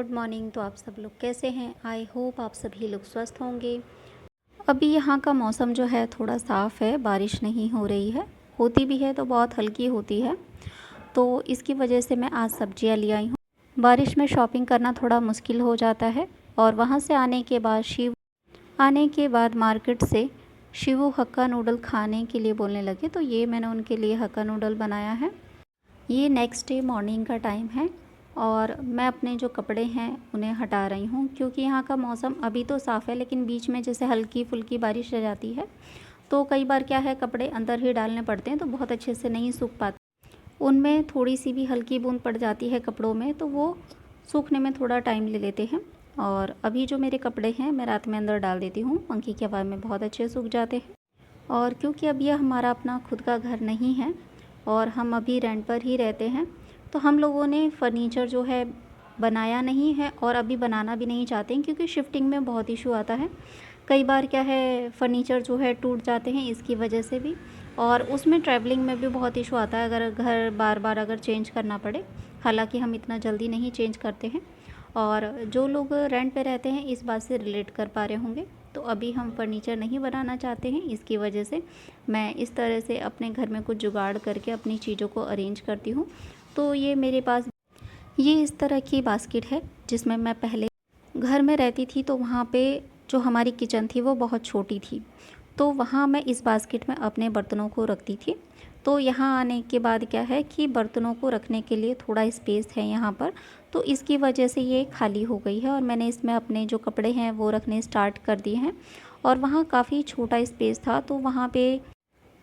Good morning. तो आप सब लोग कैसे हैं? आई होप आप सभी लोग स्वस्थ होंगे। अभी यहाँ का मौसम जो है थोड़ा साफ़ है, बारिश नहीं हो रही है, होती भी है तो बहुत हल्की होती है। तो इसकी वजह से मैं आज सब्जियाँ ले आई हूँ। बारिश में शॉपिंग करना थोड़ा मुश्किल हो जाता है और वहाँ से आने के बाद मार्केट से शिवू हक्का नूडल खाने के लिए बोलने लगे, तो ये मैंने उनके लिए हक्का नूडल बनाया है। ये नेक्स्ट डे मॉर्निंग का टाइम है और मैं अपने जो कपड़े हैं उन्हें हटा रही हूँ, क्योंकि यहाँ का मौसम अभी तो साफ़ है लेकिन बीच में जैसे हल्की फुल्की बारिश रह जाती है, तो कई बार क्या है कपड़े अंदर ही डालने पड़ते हैं तो बहुत अच्छे से नहीं सूख पाते। उनमें थोड़ी सी भी हल्की बूंद पड़ जाती है कपड़ों में तो वो सूखने में थोड़ा टाइम ले लेते हैं। और अभी जो मेरे कपड़े हैं मैं रात में अंदर डाल देती हूँ, पंखे की हवा में बहुत अच्छे सूख जाते हैं। और क्योंकि अब यह हमारा अपना खुद का घर नहीं है और हम अभी रेंट पर ही रहते हैं, तो हम लोगों ने फ़र्नीचर जो है बनाया नहीं है और अभी बनाना भी नहीं चाहते हैं, क्योंकि शिफ्टिंग में बहुत इशू आता है। कई बार क्या है फ़र्नीचर जो है टूट जाते हैं इसकी वजह से भी, और उसमें ट्रैवलिंग में भी बहुत इशू आता है अगर घर बार बार अगर चेंज करना पड़े। हालांकि हम इतना जल्दी नहीं चेंज करते हैं, और जो लोग रेंट पे रहते हैं इस बात से रिलेट कर पा रहे होंगे। तो अभी हम फर्नीचर नहीं बनाना चाहते हैं, इसकी वजह से मैं इस तरह से अपने घर में कुछ जुगाड़ करके अपनी चीज़ों को अरेंज करती हूँ। तो ये मेरे पास ये इस तरह की बास्केट है जिसमें मैं पहले घर में रहती थी, तो वहाँ पे जो हमारी किचन थी वो बहुत छोटी थी, तो वहाँ मैं इस बास्केट में अपने बर्तनों को रखती थी। तो यहाँ आने के बाद क्या है कि बर्तनों को रखने के लिए थोड़ा स्पेस है यहाँ पर, तो इसकी वजह से ये खाली हो गई है और मैंने इसमें अपने जो कपड़े हैं वो रखने स्टार्ट कर दिए हैं। और वहाँ काफ़ी छोटा स्पेस था, तो वहाँ पे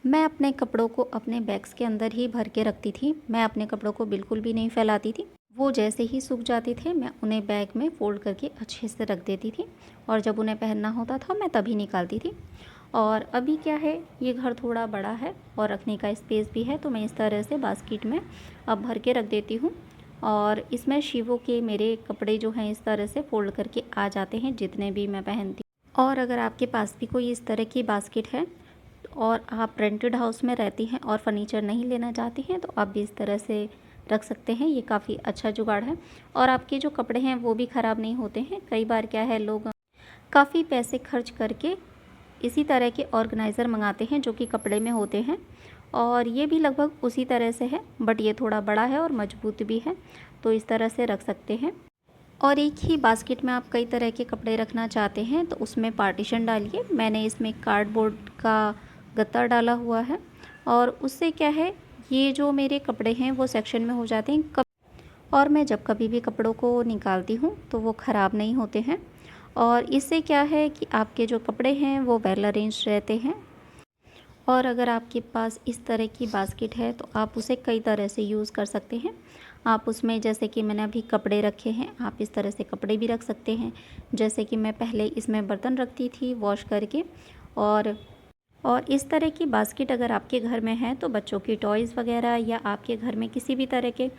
मैं अपने कपड़ों को अपने बैग्स के अंदर ही भर के रखती थी। मैं अपने कपड़ों को बिल्कुल भी नहीं फैलाती थी। वो जैसे ही सूख जाते थे मैं उन्हें बैग में फ़ोल्ड करके अच्छे से रख देती थी, और जब उन्हें पहनना होता था मैं तभी निकालती थी। और अभी क्या है ये घर थोड़ा बड़ा है और रखने का स्पेस भी है, तो मैं इस तरह से बास्केट में अब भर के रख देती हूँ। और इसमें शिवो के मेरे कपड़े जो हैं इस तरह से फ़ोल्ड करके आ जाते हैं जितने भी मैं पहनती हूँ। और अगर आपके पास भी कोई इस तरह की बास्केट है और आप रेंटेड हाउस में रहती हैं और फर्नीचर नहीं लेना चाहती हैं, तो आप भी इस तरह से रख सकते हैं। ये काफ़ी अच्छा जुगाड़ है और आपके जो कपड़े हैं वो भी ख़राब नहीं होते हैं। कई बार क्या है लोग काफ़ी पैसे खर्च करके इसी तरह के ऑर्गेनाइज़र मंगाते हैं जो कि कपड़े में होते हैं, और ये भी लगभग उसी तरह से है, बट ये थोड़ा बड़ा है और मजबूत भी है, तो इस तरह से रख सकते हैं। और एक ही बास्केट में आप कई तरह के कपड़े रखना चाहते हैं तो उसमें पार्टीशन डालिए। मैंने इसमें कार्डबोर्ड का गत्ता डाला हुआ है, और उससे क्या है ये जो मेरे कपड़े हैं वो सेक्शन में हो जाते हैं और मैं जब कभी भी कपड़ों को निकालती हूँ तो वो ख़राब नहीं होते हैं। और इससे क्या है कि आपके जो कपड़े हैं वो वेल अरेंज रहते हैं। और अगर आपके पास इस तरह की बास्केट है तो आप उसे कई तरह से यूज़ कर सकते हैं। आप उसमें जैसे कि मैंने अभी कपड़े रखे हैं, आप इस तरह से कपड़े भी रख सकते हैं। जैसे कि मैं पहले इसमें बर्तन रखती थी वॉश करके, और इस तरह की बास्केट अगर आपके घर में है तो बच्चों की टॉयज़ वगैरह या आपके घर में किसी भी तरह के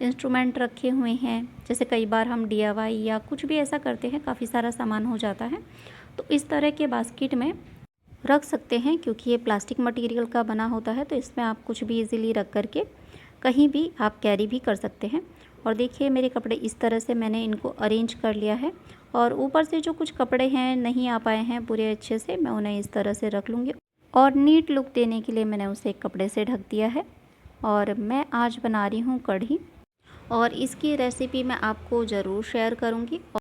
इंस्ट्रूमेंट रखे हुए हैं, जैसे कई बार हम DIY या कुछ भी ऐसा करते हैं, काफ़ी सारा सामान हो जाता है, तो इस तरह के बास्केट में रख सकते हैं। क्योंकि ये प्लास्टिक मटेरियल का बना होता है तो इसमें आप कुछ भी इजीली रख करके कहीं भी आप कैरी भी कर सकते हैं। और देखिए मेरे कपड़े इस तरह से मैंने इनको अरेंज कर लिया है, और ऊपर से जो कुछ कपड़े हैं नहीं आ पाए हैं पूरे अच्छे से, मैं उन्हें इस तरह से रख लूँगी। और नीट लुक देने के लिए मैंने उसे एक कपड़े से ढक दिया है। और मैं आज बना रही हूँ कढ़ी, और इसकी रेसिपी मैं आपको ज़रूर शेयर करूँगी। और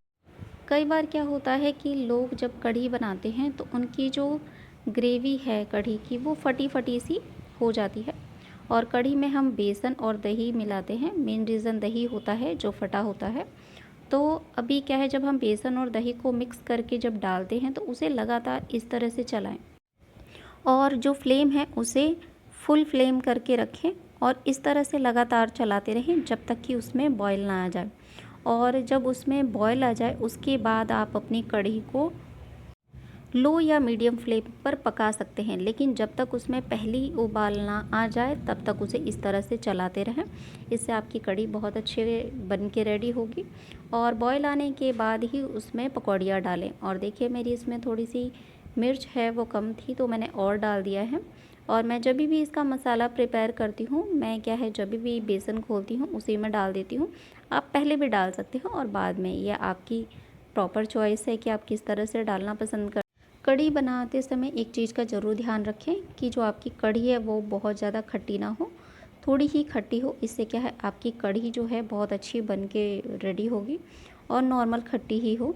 कई बार क्या होता है कि लोग जब कढ़ी बनाते हैं तो उनकी जो ग्रेवी है कढ़ी की वो फटी फटी सी हो जाती है, और कढ़ी में हम बेसन और दही मिलाते हैं। मेन रीज़न दही होता है जो फटा होता है। तो अभी क्या है जब हम बेसन और दही को मिक्स करके जब डालते हैं तो उसे लगातार इस तरह से चलाएं, और जो फ्लेम है उसे फुल फ्लेम करके रखें, और इस तरह से लगातार चलाते रहें जब तक कि उसमें बॉयल ना आ जाए। और जब उसमें बॉयल आ जाए उसके बाद आप अपनी कढ़ी को लो या मीडियम फ्लेम पर पका सकते हैं, लेकिन जब तक उसमें पहली उबाल ना आ जाए तब तक उसे इस तरह से चलाते रहें। इससे आपकी कढ़ी बहुत अच्छे बन के रेडी होगी। और बॉयल आने के बाद ही उसमें पकौड़ियाँ डालें। और देखिए मेरी इसमें थोड़ी सी मिर्च है वो कम थी तो मैंने और डाल दिया है। और मैं जब भी इसका मसाला प्रिपेयर करती हूँ, मैं क्या है जब भी बेसन खोलती हूँ उसी में डाल देती हूँ। आप पहले भी डाल सकते हो और बाद में, यह आपकी प्रॉपर चॉइस है कि आप किस तरह से डालना पसंद कर। कढ़ी बनाते समय एक चीज़ का ज़रूर ध्यान रखें कि जो आपकी कढ़ी है वो बहुत ज़्यादा खट्टी ना हो, थोड़ी ही खट्टी हो। इससे क्या है, आपकी कढ़ी जो है बहुत अच्छी बन के रेडी होगी, और नॉर्मल खट्टी ही हो।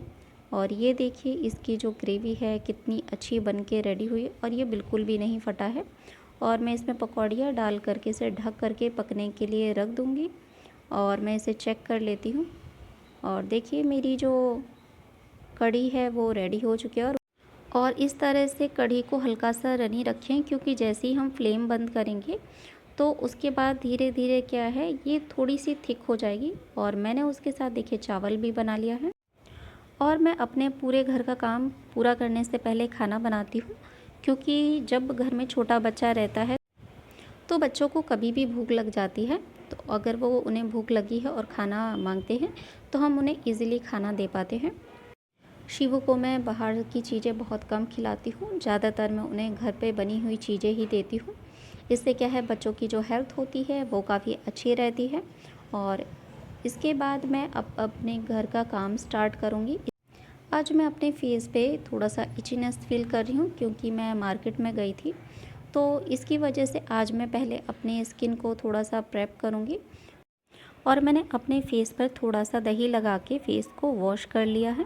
और ये देखिए इसकी जो ग्रेवी है कितनी अच्छी बन के रेडी हुई है, और ये बिल्कुल भी नहीं फटा है। और मैं इसमें पकौड़ियाँ डाल करके इसे ढक करके पकने के लिए रख दूँगी, और मैं इसे चेक कर लेती हूँ। और देखिए मेरी जो कढ़ी है वो रेडी हो चुकी है। और इस तरह से कढ़ी को हल्का सा रनी रखें, क्योंकि जैसे ही हम फ्लेम बंद करेंगे तो उसके बाद धीरे धीरे क्या है, ये थोड़ी सी थिक हो जाएगी। और मैंने उसके साथ देखिए चावल भी बना लिया है। और मैं अपने पूरे घर का काम पूरा करने से पहले खाना बनाती हूँ, क्योंकि जब घर में छोटा बच्चा रहता है तो बच्चों को कभी भी भूख लग जाती है। तो अगर वो उन्हें भूख लगी है और खाना मांगते हैं तो हम उन्हें ईज़िली खाना दे पाते हैं। शिवू को मैं बाहर की चीज़ें बहुत कम खिलाती हूँ, ज़्यादातर मैं उन्हें घर पे बनी हुई चीज़ें ही देती हूँ। इससे क्या है, बच्चों की जो हेल्थ होती है वो काफ़ी अच्छी रहती है। और इसके बाद मैं अब अपने घर का काम स्टार्ट करूँगी। आज मैं अपने फेस पे थोड़ा सा इचीनेस फील कर रही हूँ, क्योंकि मैं मार्केट में गई थी, तो इसकी वजह से आज मैं पहले अपने स्किन को थोड़ा सा प्रेप करूँगी। और मैंने अपने फेस पर थोड़ा सा दही लगा के फेस को वॉश कर लिया है।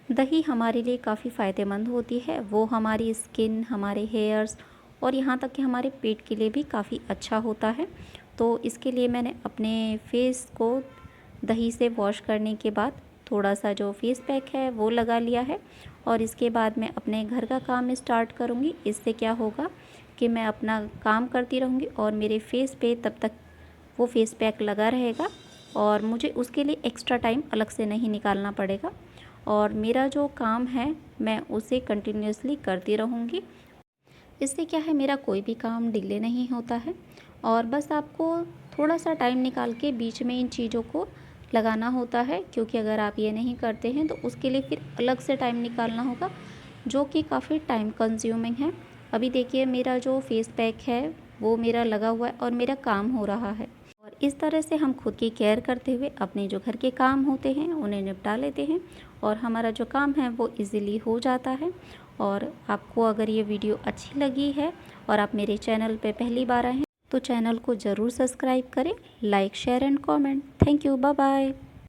दही हमारे लिए काफ़ी फ़ायदेमंद होती है, वो हमारी स्किन, हमारे हेयर्स और यहाँ तक कि हमारे पेट के लिए भी काफ़ी अच्छा होता है। तो इसके लिए मैंने अपने फेस को दही से वॉश करने के बाद थोड़ा सा जो फेस पैक है वो लगा लिया है। और इसके बाद मैं अपने घर का काम स्टार्ट करूँगी। इससे क्या होगा कि मैं अपना काम करती रहूँगी और मेरे फेस पे तब तक वो फेस पैक लगा रहेगा, और मुझे उसके लिए एक्स्ट्रा टाइम अलग से नहीं निकालना पड़ेगा। और मेरा जो काम है मैं उसे कंटिन्यूअसली करती रहूँगी। इससे क्या है, मेरा कोई भी काम डिले नहीं होता है। और बस आपको थोड़ा सा टाइम निकाल के बीच में इन चीज़ों को लगाना होता है, क्योंकि अगर आप ये नहीं करते हैं तो उसके लिए फिर अलग से टाइम निकालना होगा, जो कि काफ़ी टाइम कंज्यूमिंग है। अभी देखिए मेरा जो फेस पैक है वो मेरा लगा हुआ है और मेरा काम हो रहा है। और इस तरह से हम खुद की केयर करते हुए अपने जो घर के काम होते हैं उन्हें निपटा लेते हैं, और हमारा जो काम है वो इजीली हो जाता है। और आपको अगर ये वीडियो अच्छी लगी है और आप मेरे चैनल पे पहली बार आए हैं तो चैनल को ज़रूर सब्सक्राइब करें, like share and comment. Thank you, bye bye.